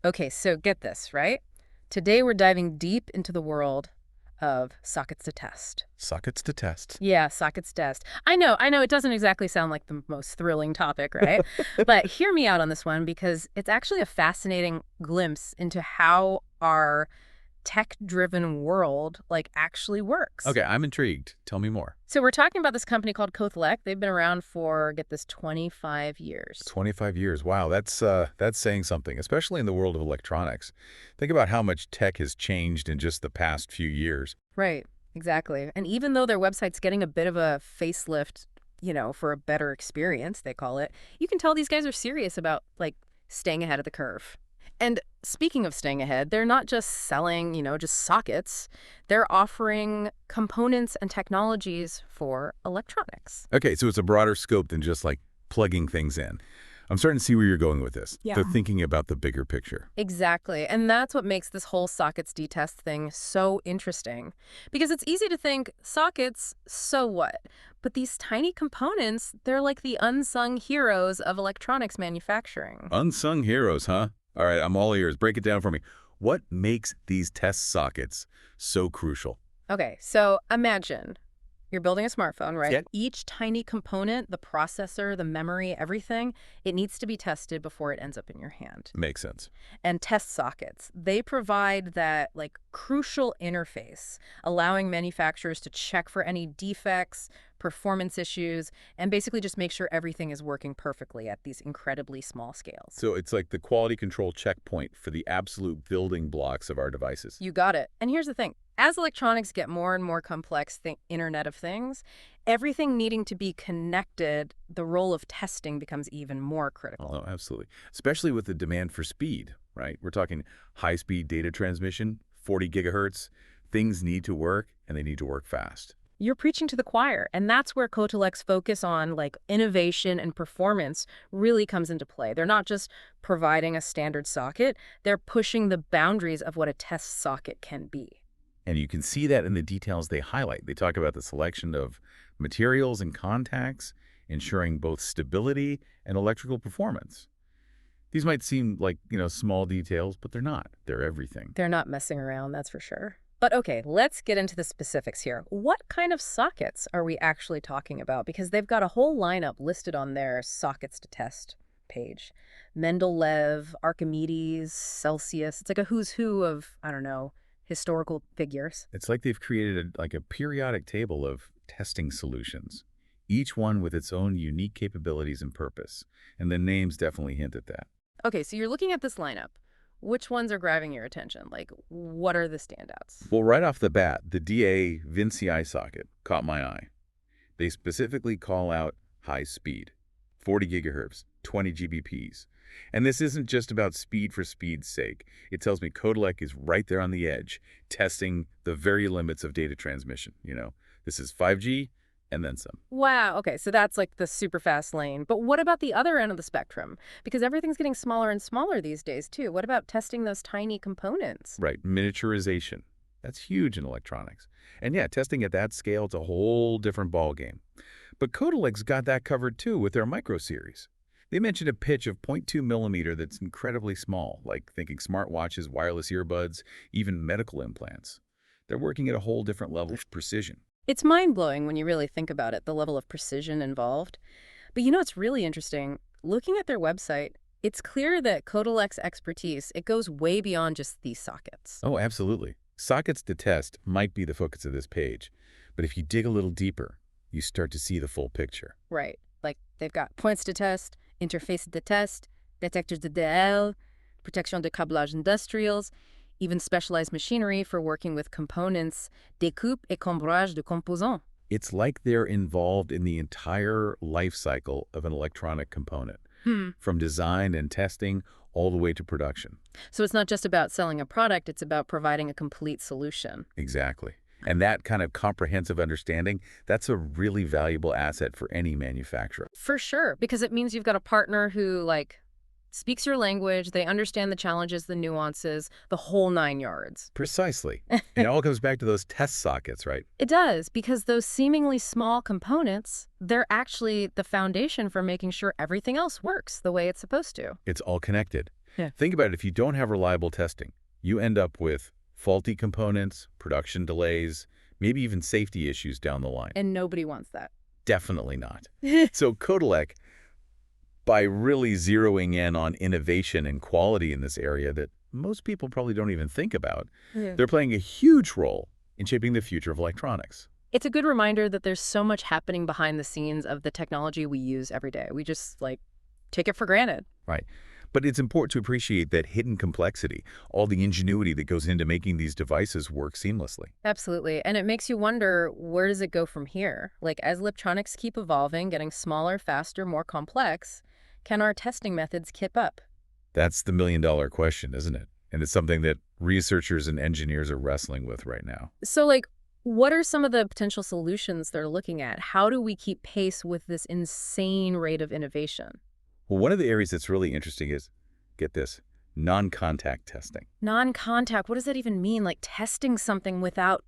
Okay, so get this, right? Today we're diving deep into the world of sockets to test. Sockets to test. Yeah, sockets test. I know, it doesn't exactly sound like the most thrilling topic, right? But hear me out on this one because it's actually a fascinating glimpse into how our tech-driven world actually works. Okay, I'm intrigued. Tell me more. So we're talking about this company called Cotelec. They've been around for, get this, 25 years. 25 years. Wow, that's saying something, especially in the world of electronics. Think about how much tech has changed in just the past few years. Right, exactly. And even though their website's getting a bit of a facelift, for a better experience, they call it, you can tell these guys are serious about, staying ahead of the curve. And speaking of staying ahead, they're not just selling, just sockets. They're offering components and technologies for electronics. Okay, so it's a broader scope than just like plugging things in. I'm starting to see where you're going with this. Yeah. They're thinking about the bigger picture. Exactly. And that's what makes this whole sockets detest thing so interesting. Because it's easy to think, sockets, so what? But these tiny components, they're like the unsung heroes of electronics manufacturing. Unsung heroes, huh? All right, I'm all ears. Break it down for me. What makes these test sockets so crucial? Okay, so imagine you're building a smartphone, right? Yeah. Each tiny component, the processor, the memory, everything, it needs to be tested before it ends up in your hand. Makes sense. And test sockets, they provide that crucial interface, allowing manufacturers to check for any defects, performance issues, and basically just make sure everything is working perfectly at these incredibly small scales. So it's like the quality control checkpoint for the absolute building blocks of our devices. You got it. And here's the thing. As electronics get more and more complex, think Internet of Things, everything needing to be connected, the role of testing becomes even more critical. Oh, absolutely. Especially with the demand for speed, right? We're talking high-speed data transmission, 40 gigahertz. Things need to work, and they need to work fast. You're preaching to the choir, and that's where Cotelec's focus on innovation and performance really comes into play. They're not just providing a standard socket, they're pushing the boundaries of what a test socket can be. And you can see that in the details they highlight. They talk about the selection of materials and contacts, ensuring both stability and electrical performance. These might seem like, small details, but they're not. They're everything. They're not messing around, that's for sure. But okay, let's get into the specifics here. What kind of sockets are we actually talking about? Because they've got a whole lineup listed on their sockets to test page. Mendeleev, Archimedes, Celsius. It's like a who's who of, I don't know, historical figures. It's like they've created a periodic table of testing solutions, each one with its own unique capabilities and purpose. And the names definitely hint at that. Okay, so you're looking at this lineup. Which ones are grabbing your attention? What are the standouts? Well, right off the bat, the DA Vinci socket caught my eye. They specifically call out high speed, 40 gigahertz, 20 GBPs. And this isn't just about speed for speed's sake. It tells me Cotelec is right there on the edge, testing the very limits of data transmission. This is 5G and then some. Wow, okay, so that's the super fast lane. But what about the other end of the spectrum? Because everything's getting smaller and smaller these days, too. What about testing those tiny components? Right, miniaturization. That's huge in electronics. And yeah, testing at that scale, it's a whole different ballgame. But Cotelec's got that covered too with their micro series. They mentioned a pitch of 0.2 millimeter that's incredibly small, like thinking smartwatches, wireless earbuds, even medical implants. They're working at a whole different level of precision. It's mind-blowing when you really think about it, the level of precision involved. But it's really interesting. Looking at their website, it's clear that Cotelec's expertise, it goes way beyond just these sockets. Oh, absolutely. Sockets to test might be the focus of this page, but if you dig a little deeper, you start to see the full picture. Right. They've got points to test, interfaces to test, detectors de DL, protection de câblage industriels, even specialized machinery for working with components, découpe et cambrage de composants. It's like they're involved in the entire life cycle of an electronic component, from design and testing all the way to production. So it's not just about selling a product, it's about providing a complete solution. Exactly. And that kind of comprehensive understanding, that's a really valuable asset for any manufacturer. For sure, because it means you've got a partner who, speaks your language, they understand the challenges, the nuances, the whole 9 yards. Precisely. And it all comes back to those test sockets, right? It does, because those seemingly small components, they're actually the foundation for making sure everything else works the way it's supposed to. It's all connected. Yeah. Think about it. If you don't have reliable testing, you end up with faulty components, production delays, maybe even safety issues down the line. And nobody wants that. Definitely not. So Cotelec, by really zeroing in on innovation and quality in this area that most people probably don't even think about, Yeah. they're playing a huge role in shaping the future of electronics. It's a good reminder that there's so much happening behind the scenes of the technology we use every day. We just, like, take it for granted. Right. But it's important to appreciate that hidden complexity, all the ingenuity that goes into making these devices work seamlessly. Absolutely. And it makes you wonder, where does it go from here? Like, as electronics keep evolving, getting smaller, faster, more complex, can our testing methods keep up? That's the million-dollar question, isn't it? And it's something that researchers and engineers are wrestling with right now. So, like, what are some of the potential solutions they're looking at? How do we keep pace with this insane rate of innovation? Well, one of the areas that's really interesting is, get this, non-contact testing. Non-contact, what does that even mean? Like testing something without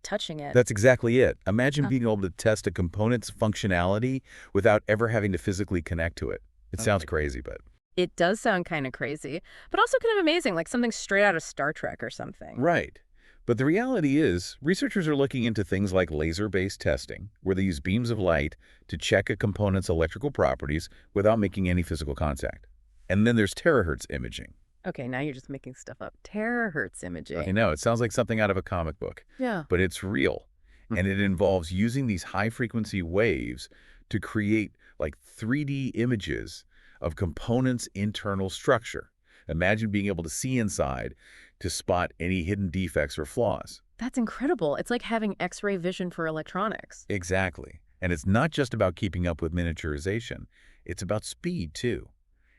touching it? That's exactly it. Imagine Huh. being able to test a component's functionality without ever having to physically connect to it. It sounds Okay. crazy, but... It does sound kind of crazy, but also kind of amazing, like something straight out of Star Trek or something. Right. But the reality is, researchers are looking into things like laser-based testing, where they use beams of light to check a component's electrical properties without making any physical contact. And then there's terahertz imaging. Okay, now you're just making stuff up. Terahertz I imaging. know, it sounds like something out of a comic book, Yeah. but it's real. And it involves using these high-frequency waves to create like 3D images of components' internal structure. Imagine being able to see inside to spot any hidden defects or flaws. That's incredible. It's like having X-ray vision for electronics. Exactly. And it's not just about keeping up with miniaturization. It's about speed, too.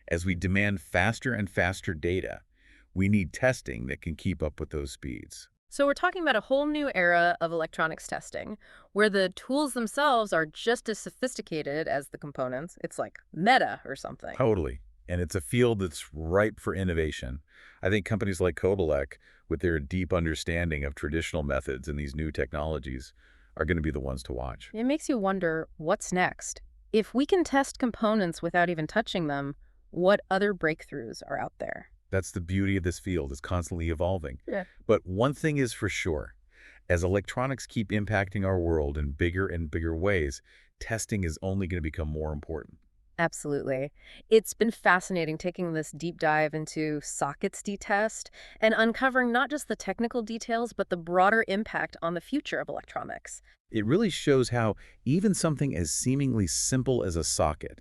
As we demand faster and faster data, we need testing that can keep up with those speeds. So we're talking about a whole new era of electronics testing, where the tools themselves are just as sophisticated as the components. It's like meta or something. Totally. And it's a field that's ripe for innovation. I think companies like Cotelec, with their deep understanding of traditional methods and these new technologies, are going to be the ones to watch. It makes you wonder, what's next? If we can test components without even touching them, what other breakthroughs are out there? That's the beauty of this field. It's constantly evolving. Yeah. But one thing is for sure. As electronics keep impacting our world in bigger and bigger ways, testing is only going to become more important. Absolutely. It's been fascinating taking this deep dive into sockets detest and uncovering not just the technical details, but the broader impact on the future of electronics. It really shows how even something as seemingly simple as a socket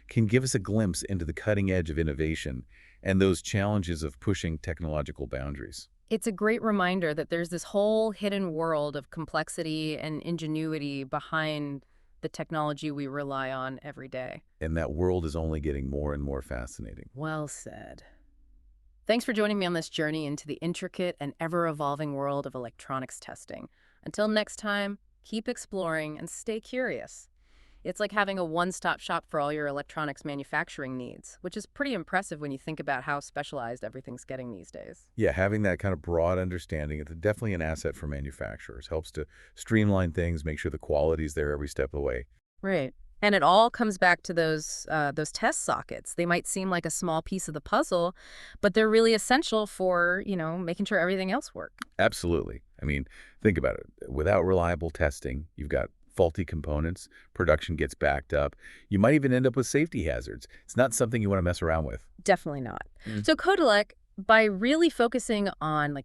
can give us a glimpse into the cutting edge of innovation and those challenges of pushing technological boundaries. It's a great reminder that there's this whole hidden world of complexity and ingenuity behind the technology we rely on every day. And that world is only getting more and more fascinating. Well said. Thanks for joining me on this journey into the intricate and ever-evolving world of electronics testing. Until next time, keep exploring and stay curious. It's like having a one-stop shop for all your electronics manufacturing needs, which is pretty impressive when you think about how specialized everything's getting these days. Yeah, having that kind of broad understanding is definitely an asset for manufacturers. Helps to streamline things, make sure the quality's there every step of the way. Right. And it all comes back to those test sockets. They might seem like a small piece of the puzzle, but they're really essential for, making sure everything else works. Absolutely. I mean, think about it. Without reliable testing, you've got faulty components, production gets backed up. You might even end up with safety hazards. It's not something you want to mess around with. Definitely not. So Cotelec, by really focusing on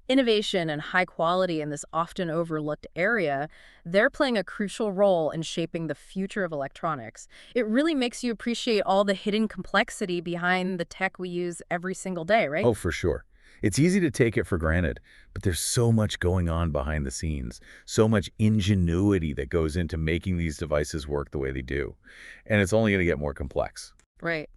innovation and high quality in this often overlooked area, they're playing a crucial role in shaping the future of electronics. It really makes you appreciate all the hidden complexity behind the tech we use every single day, right? Oh, for sure. It's easy to take it for granted, but there's so much going on behind the scenes, so much ingenuity that goes into making these devices work the way they do. And it's only going to get more complex. Right.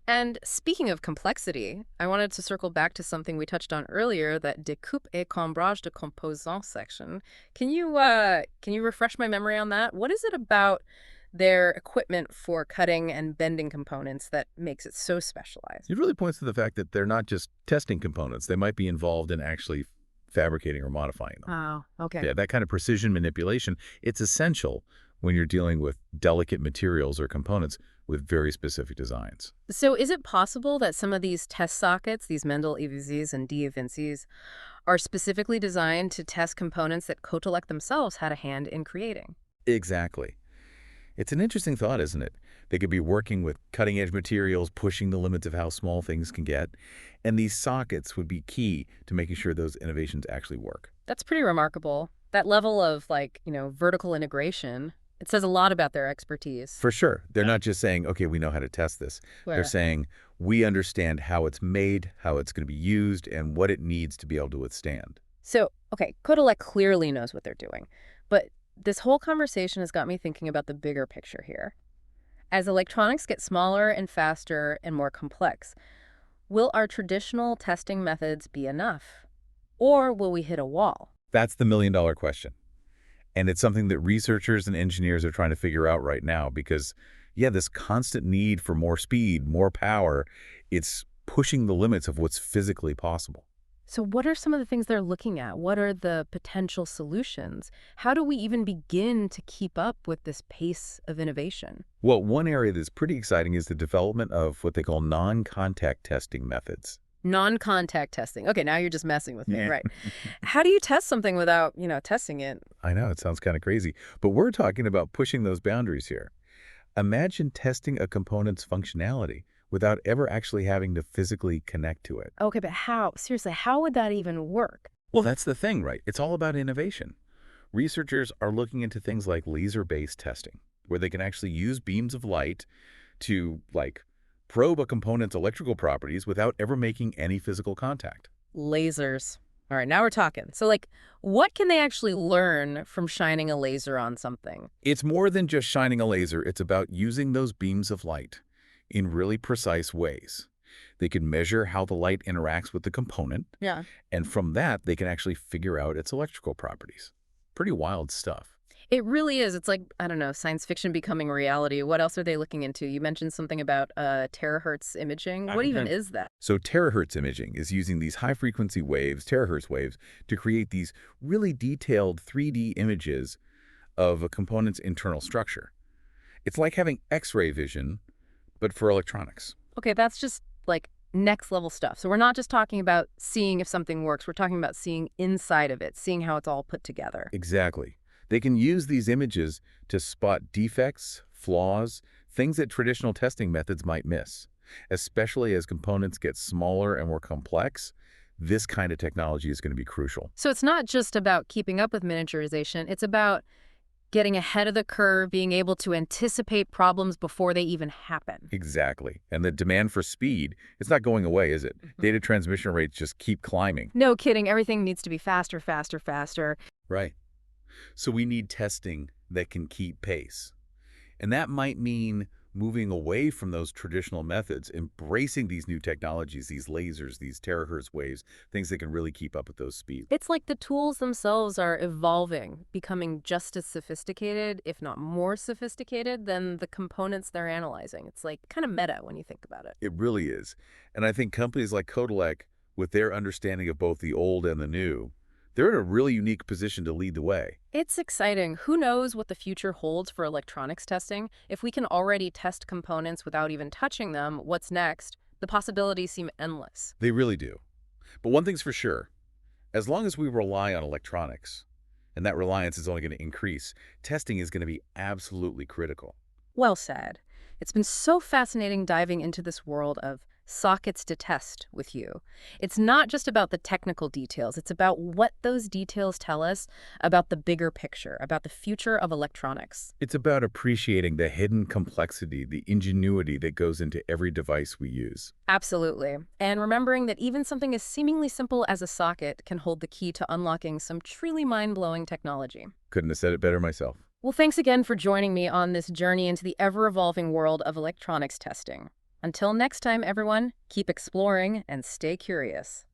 And speaking of complexity, I wanted to circle back to something we touched on earlier, that découpe et cambrage de composants section. Can you refresh my memory on that? What is it about their equipment for cutting and bending components that makes it so specialized? It really points to the fact that they're not just testing components. They might be involved in actually fabricating or modifying them. Oh, okay. Yeah, that kind of precision manipulation, it's essential when you're dealing with delicate materials or components with very specific designs. So is it possible that some of these test sockets, these Mendel EVZs and DA-VINCIs, are specifically designed to test components that Cotelec themselves had a hand in creating? Exactly. It's an interesting thought, isn't it? They could be working with cutting-edge materials, pushing the limits of how small things can get, and these sockets would be key to making sure those innovations actually work. That's pretty remarkable. That level of, like, vertical integration, it says a lot about their expertise. For sure. They're not just saying, okay, we know how to test this. They're Where? saying, we understand how it's made, how it's going to be used, and what it needs to be able to withstand. So, okay, Cotelec clearly knows what they're doing. But this whole conversation has got me thinking about the bigger picture here. As electronics get smaller and faster and more complex, will our traditional testing methods be enough? Or will we hit a wall? That's the million-dollar question. And it's something that researchers and engineers are trying to figure out right now because, yeah, this constant need for more speed, more power, it's pushing the limits of what's physically possible. So what are some of the things they're looking at? What are the potential solutions? How do we even begin to keep up with this pace of innovation? Well, one area that's pretty exciting is the development of what they call non-contact testing methods. Non-contact testing. Okay, now you're just messing with me, Yeah. right? How do you test something without, testing it? I know, it sounds kind of crazy, but we're talking about pushing those boundaries here. Imagine testing a component's functionality without ever actually having to physically connect to it. Okay, but how? Seriously, how would that even work? Well, that's the thing, right? It's all about innovation. Researchers are looking into things like laser-based testing, where they can actually use beams of light to, like, probe a component's electrical properties without ever making any physical contact. Lasers. All right, now we're talking. So, like, what can they actually learn from shining a laser on something? It's more than just shining a laser. It's about using those beams of light in really precise ways. They can measure how the light interacts with the component, Yeah. and from that, they can actually figure out its electrical properties. Pretty wild stuff. It really is. It's like, I don't know, science fiction becoming reality. What else are they looking into? You mentioned something about terahertz imaging. What even is that? So terahertz imaging is using these high-frequency waves, terahertz waves, to create these really detailed 3D images of a component's internal structure. It's like having X-ray vision, but for electronics. Okay, that's just like next level stuff. So we're not just talking about seeing if something works. We're talking about seeing inside of it, seeing how it's all put together. Exactly. They can use these images to spot defects, flaws, things that traditional testing methods might miss. Especially as components get smaller and more complex, this kind of technology is going to be crucial. So it's not just about keeping up with miniaturization. It's about getting ahead of the curve, being able to anticipate problems before they even happen. Exactly. And the demand for speed, it's not going away, is it? Data transmission rates just keep climbing. No kidding. Everything needs to be faster, faster, faster. Right. So we need testing that can keep pace. And that might mean moving away from those traditional methods, embracing these new technologies, these lasers, these terahertz waves, things that can really keep up with those speeds. It's like the tools themselves are evolving, becoming just as sophisticated, if not more sophisticated, than the components they're analyzing. It's like kind of meta when you think about it. It really is. And I think companies like Cotelec, with their understanding of both the old and the new, they're in a really unique position to lead the way. It's exciting. Who knows what the future holds for electronics testing? If we can already test components without even touching them, what's next? The possibilities seem endless. They really do. But one thing's for sure, as long as we rely on electronics, and that reliance is only going to increase, testing is going to be absolutely critical. Well said. It's been so fascinating diving into this world of sockets to test with you. It's not just about the technical details. It's about what those details tell us about the bigger picture, about the future of electronics. It's about appreciating the hidden complexity, the ingenuity that goes into every device we use. Absolutely. And remembering that even something as seemingly simple as a socket can hold the key to unlocking some truly mind-blowing technology. Couldn't have said it better myself. Well, thanks again for joining me on this journey into the ever-evolving world of electronics testing. Until next time, everyone, keep exploring and stay curious.